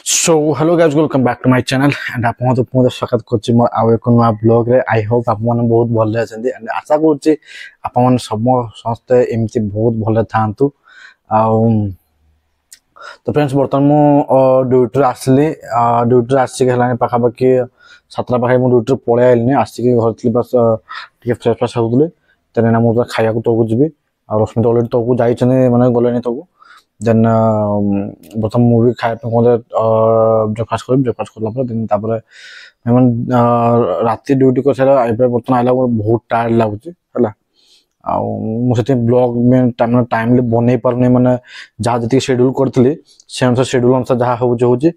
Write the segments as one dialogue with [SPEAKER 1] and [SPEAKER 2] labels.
[SPEAKER 1] So hello guys welcome back to my channel and आप तो पुनः स्वागत करछि मोर आउ एक नवा ब्लॉग रे। आई होप आप मन बहुत भले अछंती एंड आशा करछि आप मन समस्त एमती बहुत भले थांतु। आ तो फ्रेंड्स बर्तमान मु ड्यूटी आसली ड्यूटी आसी हलानी पाखा पाखी 7टा पाखा मु ड्यूटी पळे आइलनी आसी घर थी बस टिके फ्रेश फ्रेश होतले तने ना मु खाया को तोको जिबी आ रश्मि तो ऑलरेडी तोको जाइछने माने गलेनी तोको देन प्रथम मूवी खाए ब्रेकफास्ट कर ब्रेकफास्ट करला देन राति ड्यूटी कर सारा बर्तमान आइला बहुत टायर्ड लगुच है मुझे ब्लॉग में टाइमली बन पारे मैंने जहाँ जी शेड्यूल करी से अनुसार शेड्यूल अनुसार जहाँ हो बेले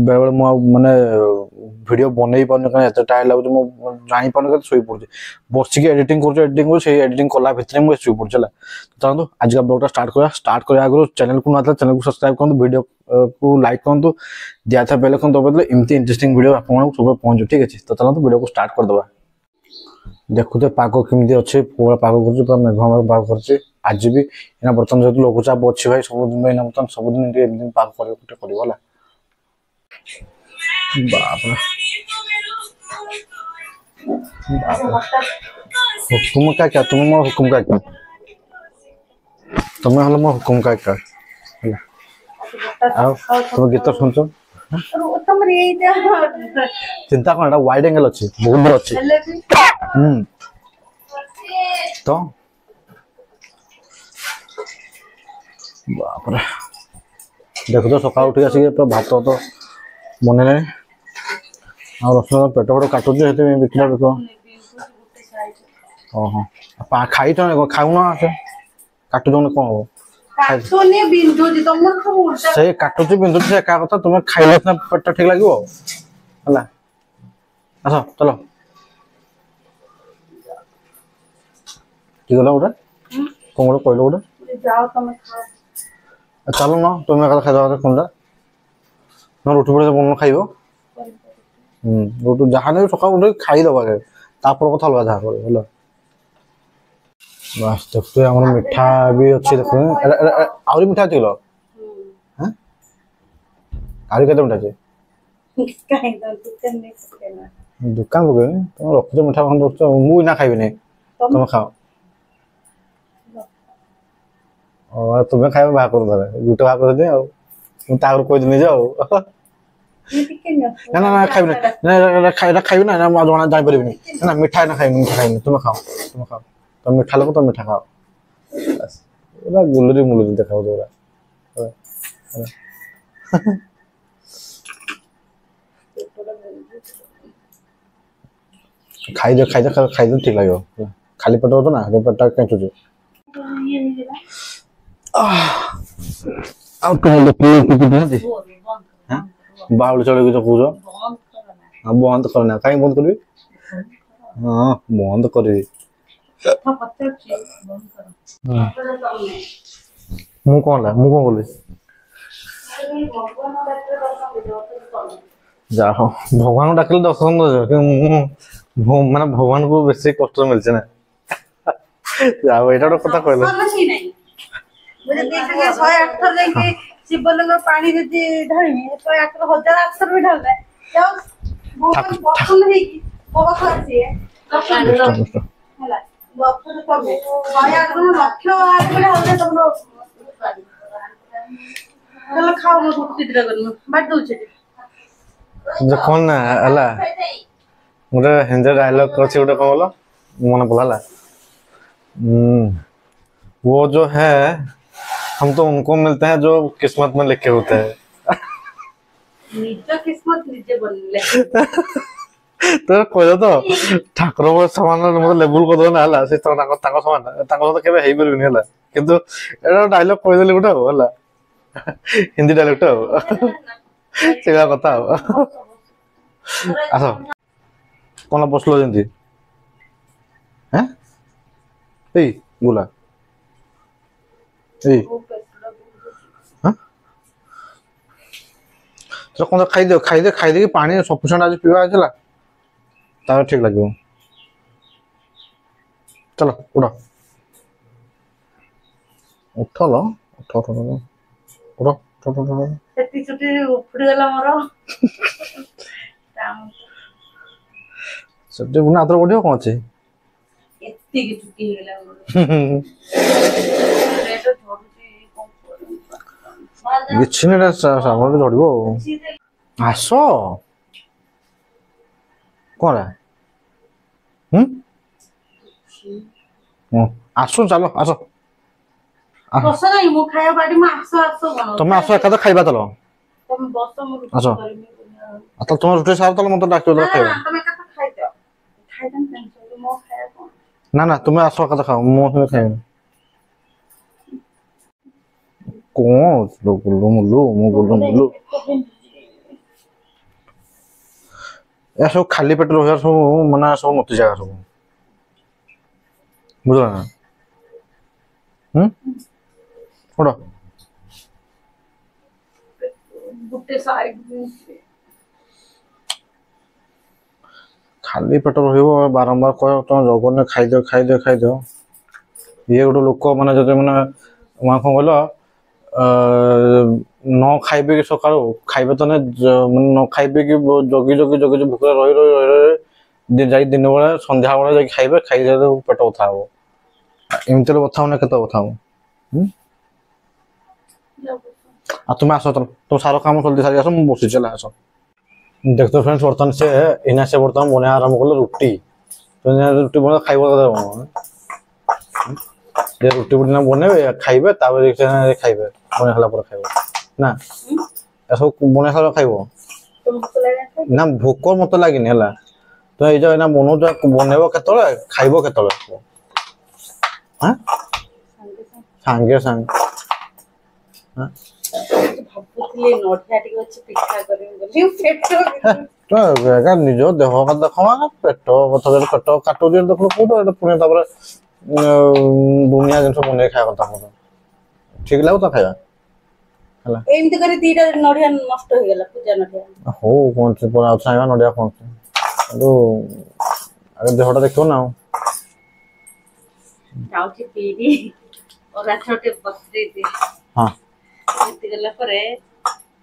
[SPEAKER 1] बेले मानने वीडियो बन पारे कहीं एत टायर्ड लगुच जानी पारे शोई पड़ी बसिक एडिटिंग एडिटिंग कला भितर मुझे शोई पड़ी है। चलते आज का ब्लॉग स्टार्ट कर आगे चैनल को ना चैनल को सब्सक्राइब करूँ वीडियो को लाइक करूँ दिया था बेल आइकन दबा एमती इंटरेस्टिंग वीडियो आप सब पहुंचो ठीक है। तो चलते वीडियो को स्टार्ट करदे देखुते पाग केमी अच्छे पूरा पाग कर मेघ पाग कर आज भी यहाँ बर्तमान जो लघुचाप अच्छी भाई सबुदिन बर्तमान सबुदिन पाग कर हुकुम क्या तुम मोर हुकुम क्या तुम्हें हल मोर हुकुम क्या तुम गीत शुणुच चिंता कौन वाइड एंगल अच्छी बहुत बड़ अच्छी तो बाप रे देख तो सका उठी आसिक भात तो बनने रश्मि पेट फट काटुच बिकला देख ओह खाई खाऊ ना काटुच कौन हम से काटुच बिंदु से एका कथा तुम खाइले पेट ठीक लगे है आस चलो ठीक है गोटे कौन गोटे कहल गोटे चलो ना तुम एक खाई कौन ना रुटी पड़े बन खाइब रुटी जहाँ नहीं सका उठ खाईदबा तापर कथा अलग जहाँ कर बस देखते आम मिठा भी अच्छी देख आहरी मिठा अच्छी आहरी के मिठा अच्छे दुकान पकड़ तुम रखुच मिठा कौन रख मुझे खाइबी तुम खाओ तुम्हें खाइब बाहर कर गोटे बाहर कर कहीदेनी जाओ ना ना खाइबी खाइबी ना जना जापर ना मिठा ना खाइबी मिठा खाइबी तुम खाओ तुम मिठा लोग तो मिठा खाओ बस गुलरी मुलरी देखा खाई दे ठीक लगे खाली पेट हो तो ना पेटा कैचुचे बावली चढ़े कौच बंद करना कहीं बंद करी हाँ बंद करी मु कौन कली जा भगवान डाकिले दर्शन माने भगवान को बेसी कष्ट मिलছে ना जाओ एटा कथा कहले शिवलिंग पानी जदि ढाळिमी 108 हजार अक्षर भी ढाळले भगवान पसंद है कि बाबा खासी है होला लक्ष्य तो कमे 108 लक्ष्य आले होले तुमरो चलो खाओ मो चित्र करनु बाट दउछे जे कोन हला मोरे हिंदी डायलॉग करछि उडा कोन बोलो मन पड़ला वो जो है हम तो उनको मिलते हैं जो किस्मत में लिखे होते हैं निज किस्मत निजे बनले तो कहलो तो ठाकुर को समान मतलब लेवल को दो ना हला से ताको समान ताको तो केबे हेई परबिनी हला किंतु एटा डायलॉग कह देली गुटा हला हिंदी डायलॉग तो सेगा कथा आसो कोन बसलो जंती हैं ए गुला ए तो कौन खाई दे पानी सफिशिएंट आज पीवा आइला तार ठीक लगे चलो उठ लो उठ
[SPEAKER 2] ସେତି ଛୁଟି ଉପୁଡ଼ି ଗଲା ମୋର
[SPEAKER 1] ସେଠି ପୁଣି ଆଦର ବଢିବ କଣ ଅଛି
[SPEAKER 2] ଏତିକି ଛୁଟି ହେଇଗଲା ମୋର ରେଟ ଝଡୁଛି
[SPEAKER 1] କିଛି ନାହିଁ ସାମରେ ଝଡିବ ଆଉ ଆସ କଣ ଆସ ଚାଲ ଆସ
[SPEAKER 2] ବସ ନାଇଁ ମୁଁ ଖାଇବା ବାଡି ମୁଁ ଆସ କଣ
[SPEAKER 1] ତମେ ଆସ ଏକାଥରେ ଖାଇବା ଚାଲ
[SPEAKER 2] ତମେ ବସ ମୁଁ
[SPEAKER 1] ଆସ
[SPEAKER 2] କରିବି
[SPEAKER 1] ତାହେଲେ ତମେ ରୁଟି ସାର ତାହେଲେ ମତେ ଡାକିବ ଖାଇବା
[SPEAKER 2] ତମେ ଏକାଥରେ ଖାଇଦିଅ ଖାଇଦେନି ମୋ ଖାଇବା କଣ
[SPEAKER 1] ନା ତୁମେ ଆସ ଏକାଥରେ ଖାଅ ମୁଁ ଖାଇବିନି କଣ ଗୁଲୁ ଏ ସବୁ ଖାଲି ପେଟରେ ରହିବା ସବୁ ମାନେ ସବୁ ନତି ଜାଗା ସବୁ ବୁଝିଲ ନା କୋଡ
[SPEAKER 2] ଗୋଟେ ସାଇଡ
[SPEAKER 1] ଖାଲି ପେଟ ରହିବ ବାରମ୍ବାର କହିବ ତମେ ଜଗନ୍ୟ ଖାଇଦିଅ ଇଏ ଗୋଟେ ଲୋକ ମାନେ ଯଦି ମାନେ କଣ କହିଲ ନ ଖାଇବେ କି ସକାଳୁ ଖାଇବେ ତ ମାନେ ନ ଖାଇବେ କି ଜଗି ଭୋକରେ ରହି ଯାଇକି ଦିନ ବେଳେ ସନ୍ଧ୍ୟା ବେଳେ ଯାଇକି ଖାଇବେ ଖାଇଦେଲେ ପେଟ ବଥା ହବ ଏମିତିରେ ବଥା ହଉନା କେତେ ବଥା ହବ ଆଉ ତୁମେ ଆସ ତମ ସାର କାମ ଜଲ୍ଦି ସାରି ଆସ ମୁଁ ବସିଛି ହେଲା ଆସ ଦେଖ ଫ୍ରେଣ୍ଡସ୍ ବର୍ତ୍ତମାନ ସେ ବର୍ତ୍ତମାନ ବନେଇବା ଆରମ୍ଭ କଲେ ରୁଟି ରୁଟି ବନେଇ ଖାଇବ ରୁଟି ବୁଟି ବନେଇବେ ଖାଇବେ ତାପରେ ଖାଇବେ ବନେଇ ସାରିଲା ପରେ ଖାଇବ ନା ଏସବୁ ବନେଇ ସାରିଲା ଖାଇବ ନା ଭୋକ ମତେ ଲାଗିନି ହେଲା ତ ଏଇ ଯୋଉ ଏଇନା ବନଉଛ ବନେଇବ କେତେବେଳେ ଖାଇବ କେତେବେଳେ ସାଙ୍ଗେ ନିଜ ଦେହ ଦେଖ ପେଟ କାଟୁଛି ଦେଖ କୋଉଟା ପୁଣି ତାପରେ ଦୁନିଆ ଜିନିଷ ବନେଇ ଖାଇବା କଥା ଠିକ ଲାଗୁତା ଖାଇବା ହେଲା
[SPEAKER 2] ଏମିତି କରି ଦିଟା ନଡିଆ ନଷ୍ଟ ହେଇଗଲା ପୂଜା ନଡିଆ
[SPEAKER 1] ହଉ କଣ ଆଉ ଖାଇବା ନଡିଆ କଣ କିନ୍ତୁ ଆଗ ଦେହଟା ଦେଖିବ ନା
[SPEAKER 2] ଯାଉଛି ପିଇବି ଅରାଛଟେ ବସେଇଛି
[SPEAKER 1] ହଁ
[SPEAKER 2] ଗଲା ପରେ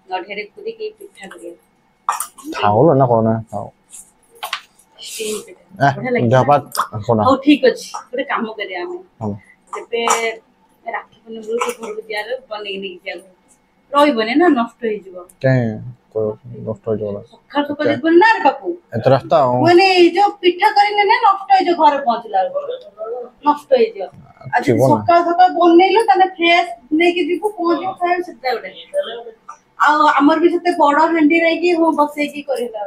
[SPEAKER 2] ନଡିଆରେ କୁଦିକି ପିଠା କରିବା
[SPEAKER 1] ଖାଉଲ ନା କଣ ଖାଉ
[SPEAKER 2] ହଉ ଠିକ ଅଛି ଗୋଟେ କାମ କରିବା ଆମେ ଏବେ ରାକ୍ଷୀ ପୂର୍ଣ୍ଣିମାକୁ ଘରକୁ ଯିବାର ବନେଇକି ନେଇକି ଯିବାକୁ ରହିବନି ନା ନଷ୍ଟ ହେଇଯିବ ସକାଳୁ ଯିବନି ନା ବାପୁ
[SPEAKER 1] ଏତେ ରାସ୍ତା
[SPEAKER 2] ମାନେ ଯୋଉ ପିଠା କରିଲେ ନା ନଷ୍ଟ ହେଇଯିବ ଘରେ ପହଞ୍ଚିଲା ବେଳକୁ ନଷ୍ଟ ହେଇଯିବ ଆଉ ଯଦି ସକାଳୁ ବନେଇଲୁ ତାହେଲେ ଫ୍ରେଶ ନେଇକି ଯିବୁ ପହଞ୍ଚିବ ଖାଇବୁ ସେଟା ଗୋଟେ ଆଉ ଆମର ବି ସେତେ ବଡ ହାଣ୍ଡି ରହିକି ବସେଇକି କରିଲା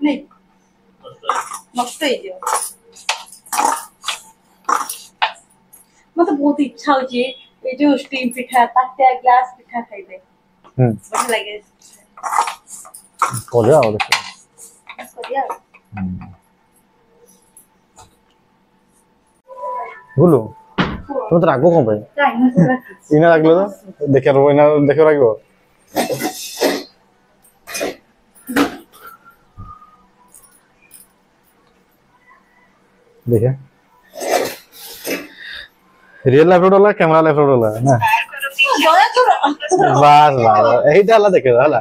[SPEAKER 2] ନାଇଁ ନଷ୍ଟ ହେଇଯିବ ମତେ ବହୁତ ଇଚ୍ଛା ହଉଛି ଏଇ ଯୋଉ ଷ୍ଟିମ୍ ପିଠା ତାଟିଆ ଗ୍ଲାସ ପିଠା ଖାଇବେ ବଢିଆ ଲାଗେ
[SPEAKER 1] କରିବା ଆଉ ବୁଲୁ ତମେ ତ ରାଗ କଣ ପାଇଁ ଇନା ରାଗିଲ ତ ଦେଖିବା ରାଗିବ देखिए real life road camera life road ना बस यही हला देखे हला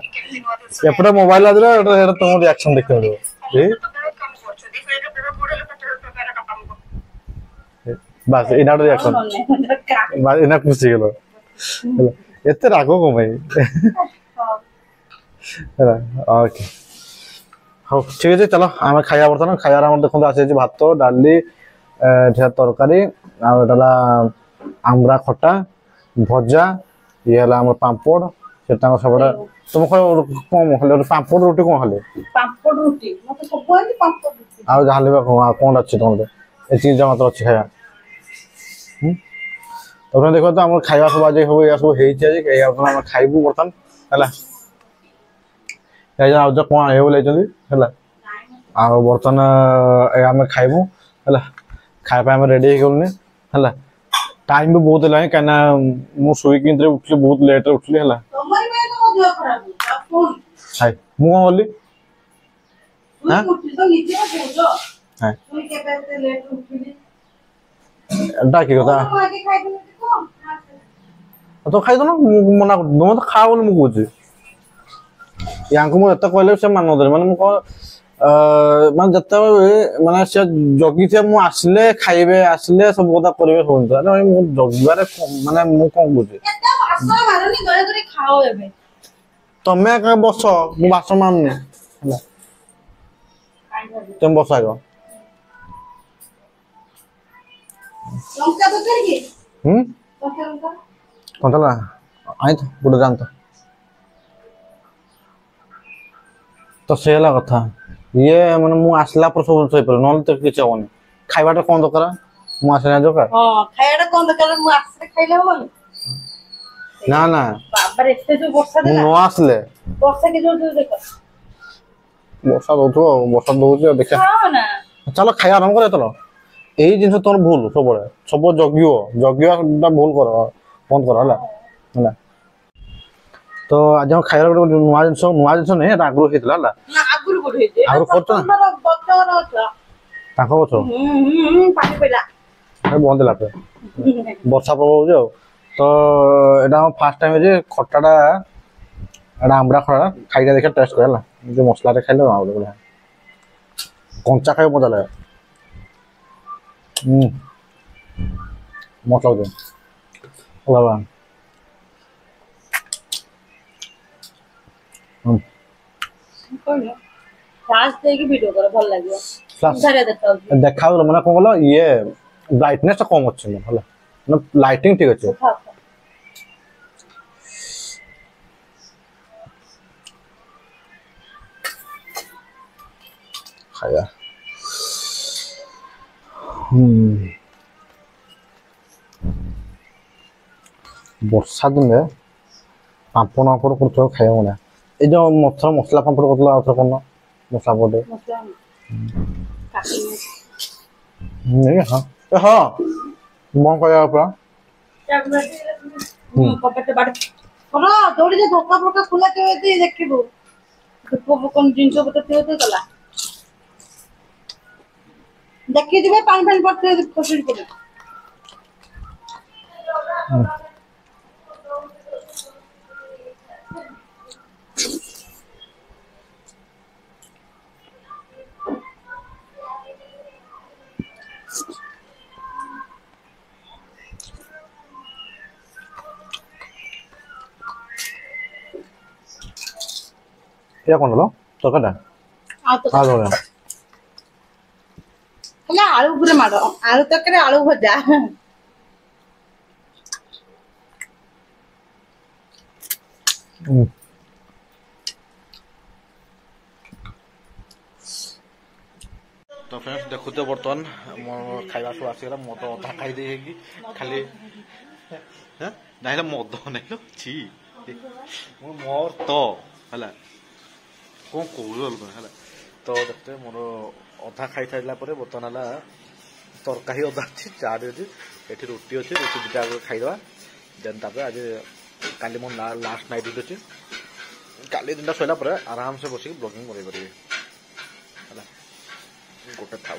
[SPEAKER 1] एपटे मोबाइल आदरे एटा तुम रिएक्शन देखते हो बस इना रिएक्शन बस इना खुशी गेलो एते रागो को भाई हला ओके हाँ ठीक है चलो आम खाया बर्तमान खायार आम देखो आसी भात डाली तरकारी आमरा खटा भजा ये पापड़ से सब तुम कौन पापड़ रुटी कौन खाली कौन अच्छी तुम ये जमा तो अच्छी खाया तो देखो तो आम खाया सब आज सब या सब खाइबू बर्तमान है कौन आने बर्तमान आम खाइबू है खाया आम रेडी होगलुनि है टाइम भी बहुत है कहीं मुझे शुक उठली बहुत लेट उठली है मुझे डाक तो खाई दो ना मना कर तुम तो खा बोली मुझे यांको मु एत कहले से मान दे माने मु को माने जत्ता माने से जगी से मु आसले खाइबे आसले सब गोदा करबे होन अरे मु जगबारे माने मु कोन बुझे
[SPEAKER 2] एटा भाषा मारनी दया करे खाओ एबे
[SPEAKER 1] तमे का बस मु भाषा माननी ହେଲା तुम बस आगो
[SPEAKER 2] लंका तो कर के लंका
[SPEAKER 1] कौन था आई तो गुड जान तो से हला कथा ये माने मु आसला पर सब सही पर नल तो किछ होनी खाइबाटा कोन दरकार मु आसना दरकार
[SPEAKER 2] हां खाइबाटा कोन दरकार मु आसले खाइले होबन
[SPEAKER 1] ना ना
[SPEAKER 2] बाबा एते जो वर्षा
[SPEAKER 1] मु
[SPEAKER 2] देला
[SPEAKER 1] नो आसले
[SPEAKER 2] वर्षा के जो देखो
[SPEAKER 1] ବର୍ଷା ଦଉଛୁ ଦେଖିଆ
[SPEAKER 2] खाओ ना
[SPEAKER 1] ଚାଲ ଖାଇବା ଆରମ୍ଭ କରିବା ଚାଲ ଏଇ ଜିନିଷ ତମର ଭୁଲ ସବୁବେଳେ ସବୁ ଜଗିବା ଭୁଲ କର ବନ୍ଦ କର ହେଲା ହେଲା ତ ଆଜି ଆମ ଖାଇବାର ଗୋଟେ ନୂଆ ଜିନିଷ ନାହିଁ ଏଟା ଆଗରୁ ହେଇଥିଲା ହେଲା
[SPEAKER 2] ନା ଆଗରୁ କୋଠି ହେଇଛି
[SPEAKER 1] ଆଗରୁ କରୁଛ ନା?
[SPEAKER 2] ବତର ଅଛି
[SPEAKER 1] ତାଙ୍କ ଗଛ
[SPEAKER 2] ପାଣି ପଇଲା
[SPEAKER 1] ବନ୍ଦ ହେଲା ପରେ ବର୍ଷା ପକଉଛି ଆଉ ତ ଏଇଟା ଆମ ଫାର୍ଷ୍ଟ ଟାଇମ୍ ଯେ ଖଟାଟା ଏଇଟା ଆମ୍ବଡ଼ା ଖଟା ଖାଇକି ଦେଖିବା ଟେଷ୍ଟ କରିବା ହେଲା जो मसला खाइले आ बोले कंचा खाइ मजा लगे मसला दे बाबा
[SPEAKER 2] फ्लाश देके वीडियो करो भल लागियो सारे
[SPEAKER 1] देखा माने कोन कहलो ये ब्राइटनेस कम अछि होला ना लाइटिंग ठीक अछि खाया ବର୍ଷା ଦିନେ ପାମ୍ପଡ଼ ପାମ୍ପଡ଼ କରୁଥିବ ଖାଇବା ଭଳିଆ ଏଇ ଯୋଉ ମସଲା ପାମ୍ପଡ଼ କରୁଥିଲା ଆଉ ଥରେ କରୁନ ମସଲା ପଟେ ହଁ ହଁ କଣ କହିବା ପୁରା
[SPEAKER 2] ଦୌଡ଼ି ଯେ ଧୋକା ଫୋକା ଖୋଲା କେବେ ଦେଖିବୁ କଣ ଜିନିଷ ପତ୍ର ଥିବ ତ କଲା ଦେଖିଥିବେ ପାଣି ଫାଣି ପଡିଥିବ ଖସୁଡ଼ି ପଡେ
[SPEAKER 1] क्या कौन लो तो कटा
[SPEAKER 2] ହେଲା ଆଳୁ ଉପରେ ମାଡ଼ ଆଳୁ ତରକାରୀ ଆଳୁ ଭଜା
[SPEAKER 1] तो फ्रेंड्स देखुते बर्तमान मो खाइबा सब आसीगला मो तो अधा खाई दे कि खाली नाइला मद नाइलो छी मोर तो हला कौन कौल हला तो देखते मोर अधा खाई सारा पर बर्तमान हला तरकारी अधा अच्छी चाट अच्छी ये रुटी अच्छी रुटी दुटा खाईदे देन आज काली मो लास्ट नाइट ड्यूटी अच्छी काली दिन सैला आराम से बस ब्लॉगिंग कर गोटे था